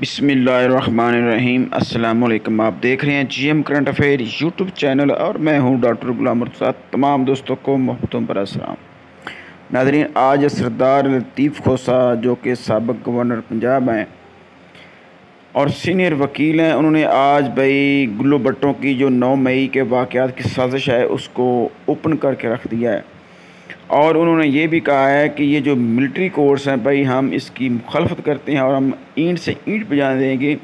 बिस्मिल्लाहिर्रहमानिर्रहीम। अस्सलाम वालेकुम। आप देख रहे हैं GM current affair YouTube channel और मैं हूं डॉक्टर गुलाम मुर्तज़ा। तमाम दोस्तों को मोहब्बतों पर अस्सलाम। नाज़रीन, आज सरदार लतीफ़ खोसा जो कि साबिक़ गवर्नर पंजाब हैं और सीनियर वकील हैं, उन्होंने आज भाई गुल्लू भट्टों की जो 9 मई के वाक़यात की साजिश है उसको ओपन करके रख दिया है। और उन्होंने ये भी कहा है कि ये जो मिलिट्री कोर्स हैं भाई, हम इसकी मुखालफत करते हैं और हम ईंट से ईंट बजा देंगे।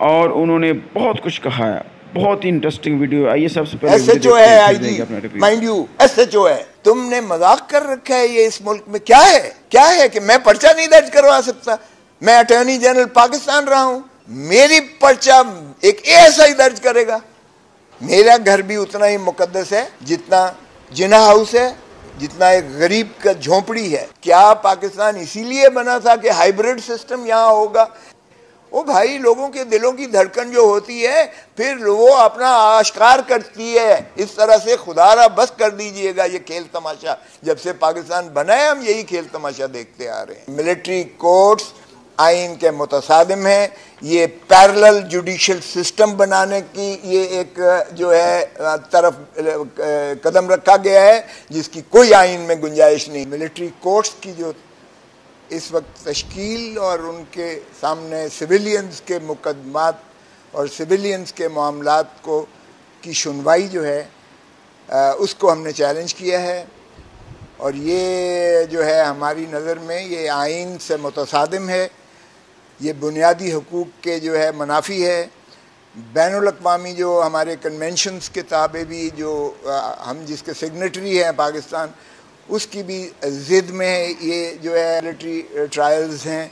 और उन्होंने बहुत कुछ कहा है। बहुत ही इंटरेस्टिंग वीडियो। आइए सबसे पहले SHO है आईजी, माइंड यू SHO है। तुमने मजाक कर रखा है। ये इस मुल्क में क्या है कि मैं पर्चा नहीं दर्ज करवा सकता? मैं अटॉर्नी जनरल पाकिस्तान रहा हूं, मेरी पर्चा एक ASI दर्ज करेगा। मेरा घर भी उतना ही मुकद्दस है जितना जिना हाउस है, जितना एक गरीब का झोंपड़ी है। क्या पाकिस्तान इसीलिए बना था कि हाइब्रिड सिस्टम यहां होगा? ओ भाई, लोगों के दिलों की धड़कन जो होती है फिर वो अपना आश्कार करती है। इस तरह से खुदारा बस कर दीजिएगा ये खेल तमाशा। जब से पाकिस्तान बना है हम यही खेल तमाशा देखते आ रहे हैं। मिलिट्री कोर्ट्स आइन के मुतसादिम है। ये पैरेलल जुडिशल सिस्टम बनाने की ये एक जो है तरफ कदम रखा गया है जिसकी कोई आइन में गुंजाइश नहीं। मिलिट्री कोर्ट्स की जो इस वक्त तश्कील और उनके सामने सिविलियंस के मुकदमात और सिविलियंस के मामलात को की सुनवाई जो है उसको हमने चैलेंज किया है। और ये जो है हमारी नज़र में ये आइन से मुतसादिम है, ये बुनियादी हकूक़ के जो है मुनाफी है। बैनुल अक़वामी जो हमारे कन्वेंशंस के ताबे भी जो हम जिसके सिग्नेटरी हैं पाकिस्तान, उसकी भी ज़िद में ये जो है मिलिट्री ट्रायल्स हैं।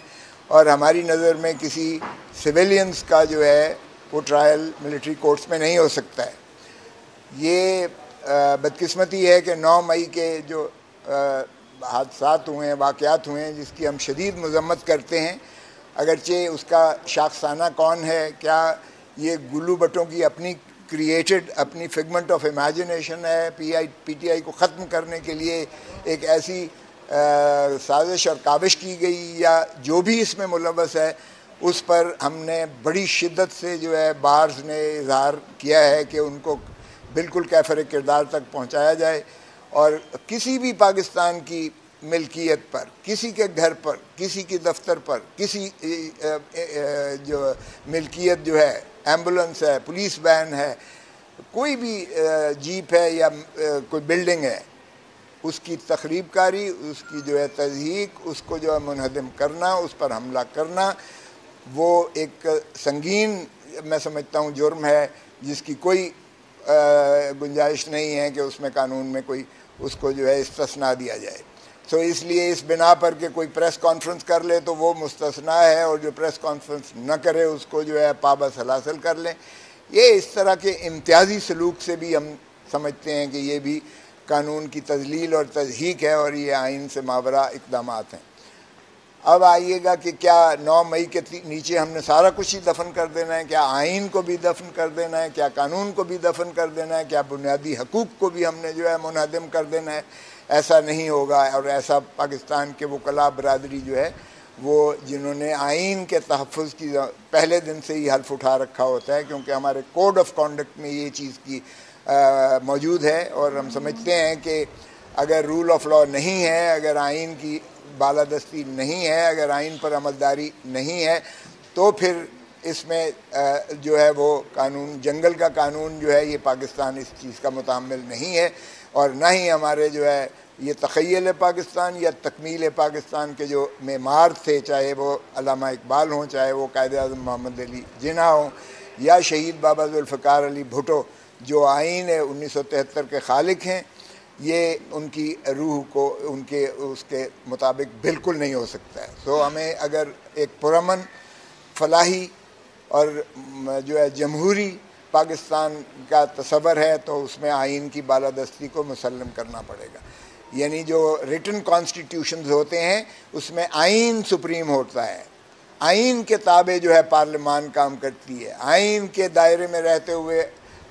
और हमारी नज़र में किसी सिविलियंस का जो है वो ट्रायल मिलिट्री कोर्ट्स में नहीं हो सकता है। ये बदकिस्मती है कि 9 मई के जो हादसात हुए हैं, वाक़यात हुए हैं, जिसकी हम शदीद मज़म्मत करते हैं। अगरचे उसका शाखसाना कौन है, क्या ये गुल्लू भट्टों की अपनी क्रिएटेड अपनी फिगमेंट ऑफ इमेजिनेशन है, PTI को ख़त्म करने के लिए एक ऐसी साजिश और काविश की गई, या जो भी इसमें मुलव्वस है उस पर हमने बड़ी शिद्दत से जो है बार्स ने इजहार किया है कि उनको बिल्कुल कैफर किरदार तक पहुँचाया जाए। और किसी भी पाकिस्तान की मिल्कियत पर, किसी के घर पर, किसी के दफ्तर पर, किसी जो मिल्कियत जो है, एम्बुलेंस है, पुलिस वैन है, कोई भी जीप है या कोई बिल्डिंग है, उसकी तखरीबकारी, उसकी जो है तज़हीक, उसको जो है मुनहदम करना, उस पर हमला करना, वो एक संगीन मैं समझता हूँ जुर्म है जिसकी कोई गुंजाइश नहीं है कि उसमें कानून में कोई उसको जो है इस्तिस्ना दिया जाए। तो इसलिए इस बिना पर के कोई प्रेस कॉन्फ्रेंस कर ले तो वो मुस्तस्ना है, और जो प्रेस कॉन्फ्रेंस न करे उसको जो है पाबस हलासल कर लें। ये इस तरह के इम्तियाजी सलूक से भी हम समझते हैं कि ये भी कानून की तजलील और तज़हीक है और ये आइन से मावरा इक़दामात हैं। अब आइएगा कि क्या 9 मई के नीचे हमने सारा कुछ ही दफन कर देना है? क्या आइन को भी दफन कर देना है? क्या कानून को भी दफन कर देना है? क्या बुनियादी हकूक़ को भी हमने जो है मुनहदम कर देना है? ऐसा नहीं होगा। और ऐसा पाकिस्तान के वकला बरादरी जो है वो जिन्होंने आइन के तहफ़्फ़ुज़ की पहले दिन से ही हल्फ उठा रखा होता है, क्योंकि हमारे कोड ऑफ कॉन्डक्ट में ये चीज़ की मौजूद है। और हम समझते हैं कि अगर रूल ऑफ लॉ नहीं है, अगर आइन की बालादस्ती नहीं है, अगर आइन पर अमलदारी नहीं है, तो फिर इसमें जो है वो कानून, जंगल का कानून जो है, ये पाकिस्तान इस चीज़ का मुतामिल नहीं है। और ना ही हमारे जो है ये तख़य्युल पाकिस्तान या तकमील पाकिस्तान के जो मेमार थे, चाहे वो अल्लामा इकबाल हों, चाहे वो कायदे आज़म मोहम्मद अली जिन्ना हों, या शहीद बाबा ज़ुल्फ़िकार अली भुट्टो जो आइन 1973 के खालिक हैं, ये उनकी रूह को उनके उसके मुताबिक बिल्कुल नहीं हो सकता है। तो हमें अगर एक पुरअमन, फलाही और जो है जमहूरी पाकिस्तान का तस्वर है तो उसमें आइन की बालादस्ती को मुसल्लम करना पड़ेगा। यानी जो रिटन कॉन्स्टिट्यूशंस होते हैं उसमें आइन सुप्रीम होता है, आइन के ताबे जो है पार्लिमान काम करती है, आइन के दायरे में रहते हुए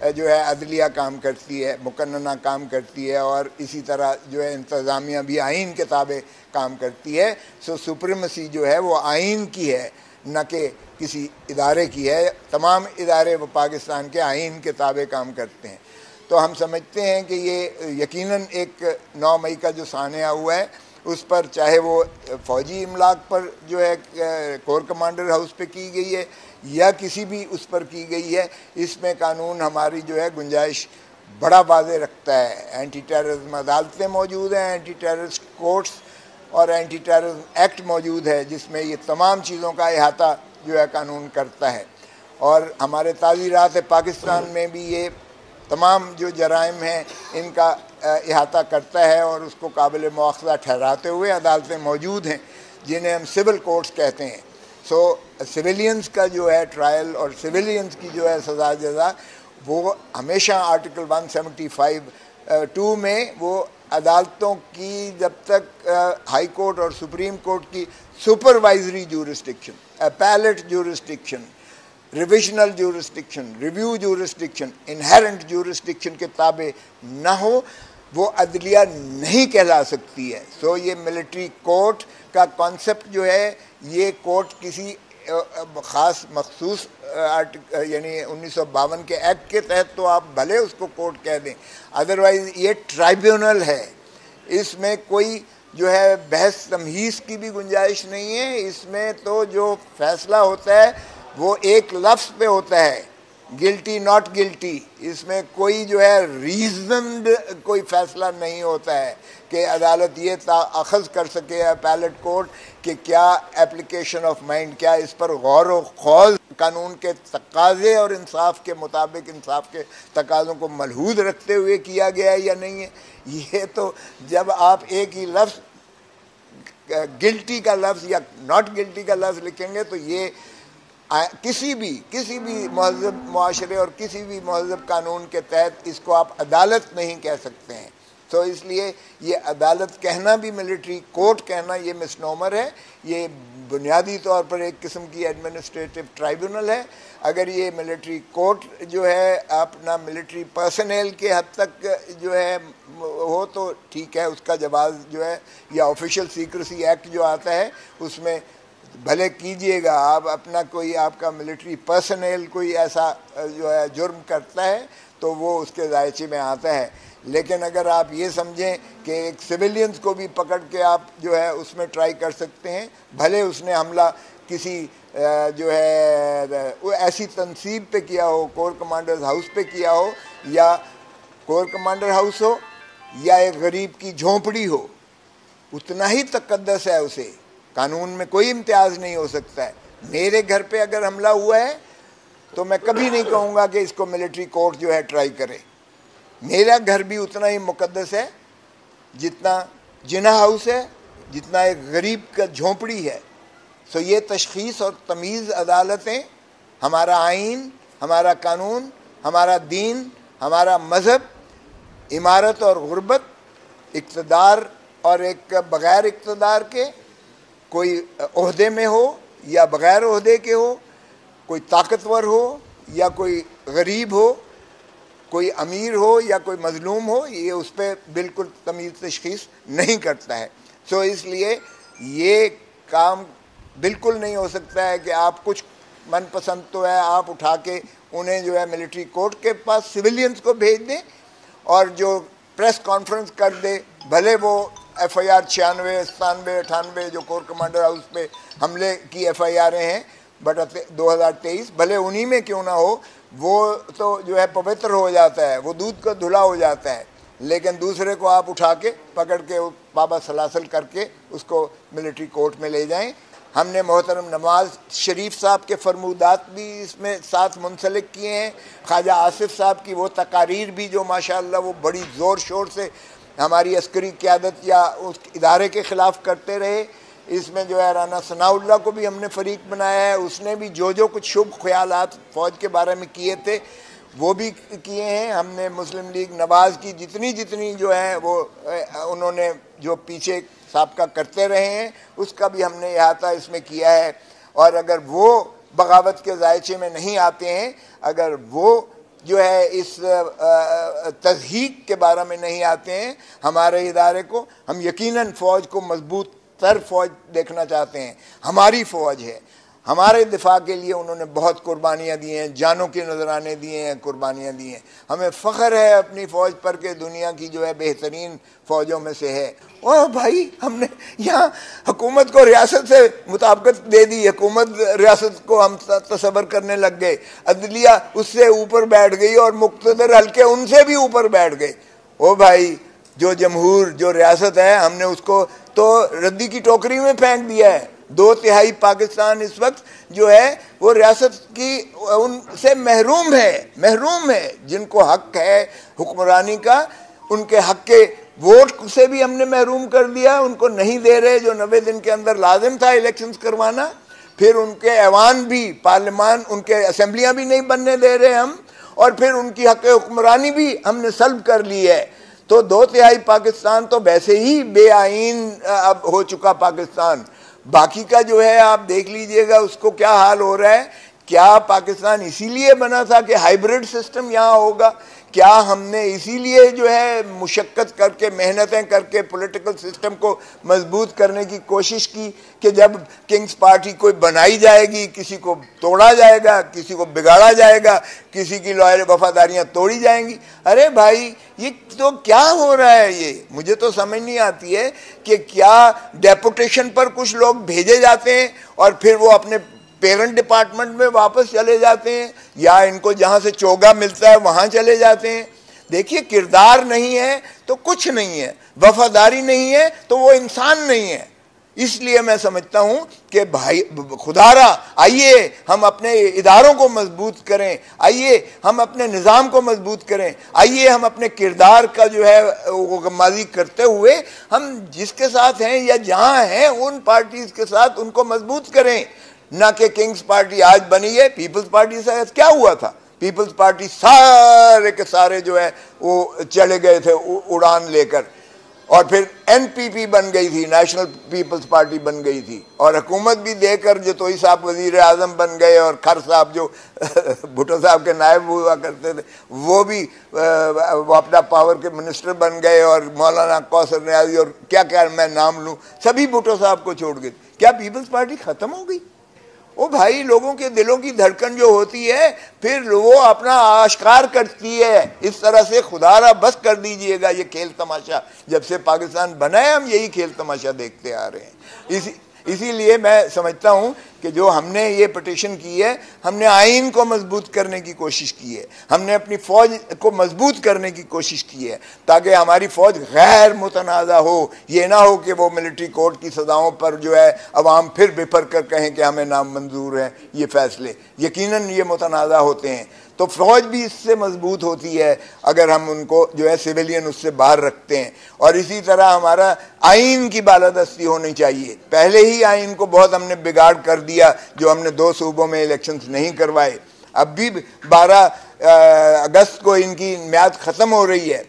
जो है अदलिया काम करती है, मुकन्नना काम करती है, और इसी तरह जो है इंतज़ामिया भी आइन के ताबे काम करती है। सो सुप्रीमेसी जो है वो आइन की है, न कि किसी इदारे की है। तमाम इदारे वो पाकिस्तान के आइन के ताबे काम करते हैं। तो हम समझते हैं कि ये यकीनन एक 9 मई का जो सानिया हुआ है उस पर, चाहे वो फ़ौजी इमलाक पर जो है कोर कमांडर हाउस पे की गई है या किसी भी उस पर की गई है, इसमें कानून हमारी जो है गुंजाइश बड़ा वाज़े रखता है। एंटी टेररिज्म अदालतें मौजूद हैं, एंटी टेररिस्ट कोर्ट्स और एंटी टेररिज्म एक्ट मौजूद है, जिसमें ये तमाम चीज़ों का अहाता जो है कानून करता है। और हमारे ताज़ीरात पाकिस्तान में भी ये तमाम जो जराइम हैं इनका अहाता करता है और उसको काबिल मुआख़ज़ा ठहराते हुए अदालतें मौजूद हैं जिन्हें हम सिविल कोर्ट्स कहते हैं। सो सिविलियंस का जो है ट्रायल और सिविलियंस की जो है सज़ा जज़ा वो हमेशा आर्टिकल 175(2) में वो अदालतों की जब तक हाई कोर्ट और सुप्रीम कोर्ट की supervisory jurisdiction, appellate jurisdiction, revisional jurisdiction, review jurisdiction, inherent jurisdiction के ताबे न हो, वो अदलिया नहीं कहला सकती है। सो ये मिलिट्री कोर्ट का कॉन्सेप्ट जो है, ये कोर्ट किसी ख़ास मखसूस यानी 1952 के एक्ट के तहत तो आप भले उसको कोर्ट कह दें, अदरवाइज़ ये ट्राइब्यूनल है। इसमें कोई जो है बहस तमहीज़ की भी गुंजाइश नहीं है। इसमें तो जो फैसला होता है वो एक लफ्ज़ पे होता है, गिल्टी नॉट गिल्टी। इसमें कोई जो है रीज़न्ड कोई फ़ैसला नहीं होता है कि अदालत ये अखज़ कर सके अपैलेट कोर्ट कि क्या एप्लीकेशन ऑफ माइंड, क्या इस पर गौर व खौज़ कानून के तकाज़े और इंसाफ के मुताबिक इंसाफ के तकाज़ों को मलहूज़ रखते हुए किया गया है या नहीं है। ये तो जब आप एक ही लफ्ज़ गिल्टी का लफ्ज़ या नॉट गिल्टी का लफ्ज़ लिखेंगे तो ये किसी भी महज़ब मुआशरे और किसी भी महज़ब कानून के तहत इसको आप अदालत नहीं कह सकते हैं। तो इसलिए ये अदालत कहना भी, मिलिट्री कोर्ट कहना, ये मिसनोमर है। ये बुनियादी तौर पर एक किस्म की एडमिनिस्ट्रेटिव ट्राइब्यूनल है। अगर ये मिलिट्री कोर्ट जो है अपना मिलिट्री पर्सनल के हद तक जो है हो तो ठीक है, उसका जवाब जो है, या ऑफिशियल सीक्रेसी एक्ट जो आता है उसमें भले कीजिएगा आप अपना, कोई आपका मिलिट्री पर्सनल कोई ऐसा जो है जुर्म करता है तो वो उसके दायरे में आता है। लेकिन अगर आप ये समझें कि एक सिविलियंस को भी पकड़ के आप जो है उसमें ट्राई कर सकते हैं, भले उसने हमला किसी जो है ऐसी तनसीब पे किया हो, कोर कमांडर हाउस पे किया हो, या कोर कमांडर हाउस हो या एक गरीब की झोंपड़ी हो, उतना ही तकद्दस है उसे। कानून में कोई इम्तियाज़ नहीं हो सकता है। मेरे घर पे अगर हमला हुआ है तो मैं कभी नहीं कहूँगा कि इसको मिलिट्री कोर्ट जो है ट्राई करे। मेरा घर भी उतना ही मुकद्दस है जितना जिना हाउस है, जितना एक गरीब का झोंपड़ी है। सो ये तशख़ीस और तमीज़ अदालतें, हमारा आइन, हमारा कानून, हमारा दीन, हमारा मज़हब, इमारत और गुर्बत, इक़्तिदार और एक बग़ैर इक़्तिदार के, कोई ओहदे में हो या बग़ैर ओहदे के हो, कोई ताकतवर हो या कोई गरीब हो, कोई अमीर हो या कोई मज़लूम हो, ये उस पर बिल्कुल तमीज़ तशख़ीस नहीं करता है। सो इसलिए ये काम बिल्कुल नहीं हो सकता है कि आप कुछ मनपसंद तो है आप उठा के उन्हें जो है मिलिट्री कोर्ट के पास सिविलियंस को भेज दें और जो प्रेस कॉन्फ्रेंस कर दे, भले वो FIR 96, 97, 98 जो कोर कमांडर हाउस पे हमले की FIR हैं बट 2023, भले उन्हीं में क्यों ना हो, वो तो जो है पवित्र हो जाता है, वो दूध का धुला हो जाता है। लेकिन दूसरे को आप उठा के पकड़ के बाबा सलासल करके उसको मिलिट्री कोर्ट में ले जाएं। हमने मोहतरम नवाज शरीफ साहब के फरमूदात भी इसमें साथ मुंसलिक किए हैं। ख्वाजा आसिफ साहब की वो तकारीर भी जो माशाअल्लाह वो बड़ी ज़ोर शोर से हमारी अस्करी क़यादत या उस इदारे के ख़िलाफ़ करते रहे। इसमें जो है राना सनाउल्लाह को भी हमने फ़रीक बनाया है। उसने भी जो कुछ शुभ ख्यालात फ़ौज के बारे में किए थे वो भी किए हैं। हमने मुस्लिम लीग नवाज़ की जितनी जो है वो उन्होंने जो पीछे साबका करते रहे हैं उसका भी हमने अहाता इसमें किया है। और अगर वो बगावत के जायचे में नहीं आते हैं, अगर वो जो है इस तज़हीक के बारे में नहीं आते हैं हमारे इदारे को, हम यकीनन फ़ौज को मजबूत तर फ़ौज देखना चाहते हैं। हमारी फ़ौज है, हमारे दिफा के लिए उन्होंने बहुत कुर्बानियाँ दी हैं, जानों के नजराने दिए हैं, कुर्बानियाँ दी हैं। हमें फ़ख्र है अपनी फ़ौज पर कि दुनिया की जो है बेहतरीन फ़ौजों में से है। ओह भाई, हमने यहाँ हुकूमत को रियासत से मुताबिकत दे दी, हुकूमत रियासत को हम तसव्वुर करने लग गए, अदलिया उससे ऊपर बैठ गई और मुक़्तदर हल्के उनसे भी ऊपर बैठ गए। ओ भाई, जो जमहूर, जो रियासत है, हमने उसको तो रद्दी की टोकरी में फेंक दिया है। 2/3 पाकिस्तान इस वक्त जो है वो रियासत की उनसे महरूम है। जिनको हक है हुक्मरानी का, उनके हक के वोट से भी हमने महरूम कर दिया, उनको नहीं दे रहे जो 90 दिन के अंदर लाजिम था इलेक्शंस करवाना। फिर उनके ऐवान भी, पार्लियामान, उनके असेंबलियां भी नहीं बनने दे रहे हम, और फिर उनकी हक हुक्मरानी भी हमने सल्ब कर ली है। तो 2/3 पाकिस्तान तो वैसे ही बेआईन अब हो चुका पाकिस्तान। बाकी का जो है आप देख लीजिएगा उसको क्या हाल हो रहा है। क्या पाकिस्तान इसीलिए बना था कि हाइब्रिड सिस्टम यहाँ होगा? क्या हमने इसीलिए जो है मुशक्कत करके, मेहनतें करके पॉलिटिकल सिस्टम को मजबूत करने की कोशिश की कि जब किंग्स पार्टी कोई बनाई जाएगी, किसी को तोड़ा जाएगा, किसी को बिगाड़ा जाएगा, किसी की लॉयल वफादारियां तोड़ी जाएंगी? अरे भाई, ये तो क्या हो रहा है? ये मुझे तो समझ नहीं आती है कि क्या डेपुटेशन पर कुछ लोग भेजे जाते हैं और फिर वो अपने पेरेंट डिपार्टमेंट में वापस चले जाते हैं, या इनको जहां से चोगा मिलता है वहां चले जाते हैं। देखिए, किरदार नहीं है तो कुछ नहीं है, वफादारी नहीं है तो वो इंसान नहीं है। इसलिए मैं समझता हूं कि भाई खुदारा, आइए हम अपने इदारों को मजबूत करें, आइए हम अपने निज़ाम को मजबूत करें, आइए हम अपने किरदार का जो है वो गम्माजी करते हुए हम जिसके साथ हैं या जहां हैं उन पार्टीज के साथ उनको मजबूत करें। ना कि किंग्स पार्टी आज बनी है, पीपल्स पार्टी से क्या हुआ था? पीपल्स पार्टी सारे के सारे जो है वो चले गए थे उड़ान लेकर, और फिर एनपीपी बन गई थी, नेशनल पीपल्स पार्टी बन गई थी, और हुकूमत भी देकर जतोई साहब वजीर आजम बन गए, और खर साहब जो भुट्टो साहब के नायब हुआ करते थे वो भी वापडा पावर के मिनिस्टर बन गए, और मौलाना कौसर न्याजी और क्या क्या मैं नाम लूँ, सभी भुट्टो साहब को छोड़ गए। क्या पीपल्स पार्टी खत्म हो गई? ओ भाई, लोगों के दिलों की धड़कन जो होती है फिर वो अपना आश्कार करती है। इस तरह से खुदारा बस कर दीजिएगा ये खेल तमाशा। जब से पाकिस्तान बना है हम यही खेल तमाशा देखते आ रहे हैं। इसीलिए मैं समझता हूं कि जो हमने ये पिटीशन की है, हमने आइन को मजबूत करने की कोशिश की है, हमने अपनी फौज को मजबूत करने की कोशिश की है ताकि हमारी फौज गैर मुतनाज़ा हो। ये ना हो कि वो मिलिट्री कोर्ट की सजाओं पर जो है अवाम फिर बिफर कर कहें कि हमें नामंजूर हैं ये फैसले। यकीनन ये मुतनाज़ा होते हैं, तो फौज भी इससे मजबूत होती है अगर हम उनको जो है सिविलियन उससे बाहर रखते हैं। और इसी तरह हमारा आइन की बालादस्ती होनी चाहिए। पहले ही आइन को बहुत हमने बिगाड़ कर दिया, जो हमने 2 सूबों में इलेक्शंस नहीं करवाए। अब भी 12 अगस्त को इनकी म्याद ख़त्म हो रही है।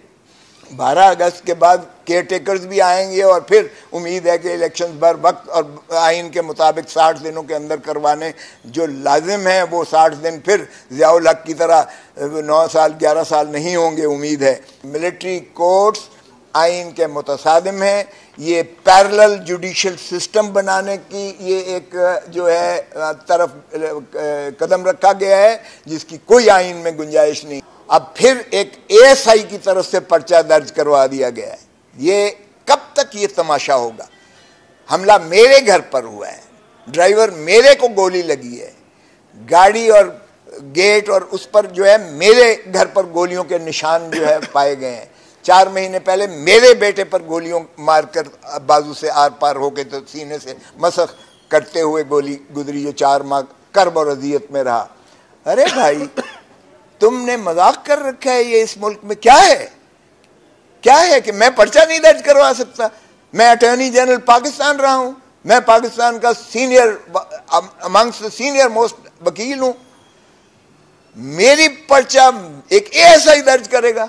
12 अगस्त के बाद केयर टेकर्स भी आएंगे और फिर उम्मीद है कि इलेक्शन बर वक्त और आइन के मुताबिक 60 दिनों के अंदर करवाने जो लाजिम है वो 60 दिन फिर ज़ियाउल हक की तरह 9 साल 11 साल नहीं होंगे, उम्मीद है। मिलिट्री कोर्ट्स आइन के मुतसादिम हैं। ये पैरेलल जुडिशल सिस्टम बनाने की ये एक जो है तरफ कदम रखा गया है जिसकी कोई आइन में गुंजाइश नहीं। अब फिर एक एएसआई की तरफ से पर्चा दर्ज करवा दिया गया है। ये कब तक ये तमाशा होगा? हमला मेरे घर पर हुआ है, ड्राइवर मेरे को गोली लगी है, गाड़ी और गेट और उस पर जो है मेरे घर पर गोलियों के निशान जो है पाए गए हैं। 4 महीने पहले मेरे बेटे पर गोलियों मारकर बाजू से आर पार हो गए तो सीने से मसख करते हुए गोली गुजरी, जो 4 माह कर्ब और अजियत में रहा। अरे भाई, तुमने मजाक कर रखा है। ये इस मुल्क में क्या है? क्या है कि मैं पर्चा नहीं दर्ज करवा सकता? मैं अटॉर्नी जनरल पाकिस्तान रहा हूं, मैं पाकिस्तान का सीनियर अमंग्स सीनियर मोस्ट वकील हूं। मेरी पर्चा एक एएसआई दर्ज करेगा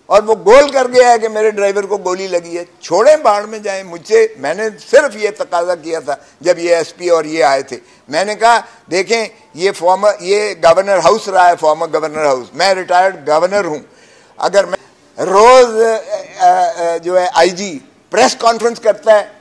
और वो गोल कर गया है कि मेरे ड्राइवर को गोली लगी है। छोड़ें, बाढ़ में जाएं। मुझसे मैंने सिर्फ ये तकाजा किया था जब ये एसपी और ये आए थे। मैंने कहा देखें, ये गवर्नर हाउस रहा है, फॉर्मर गवर्नर हाउस। मैं रिटायर्ड गवर्नर हूं। अगर मैं रोज जो है आईजी प्रेस कॉन्फ्रेंस करता है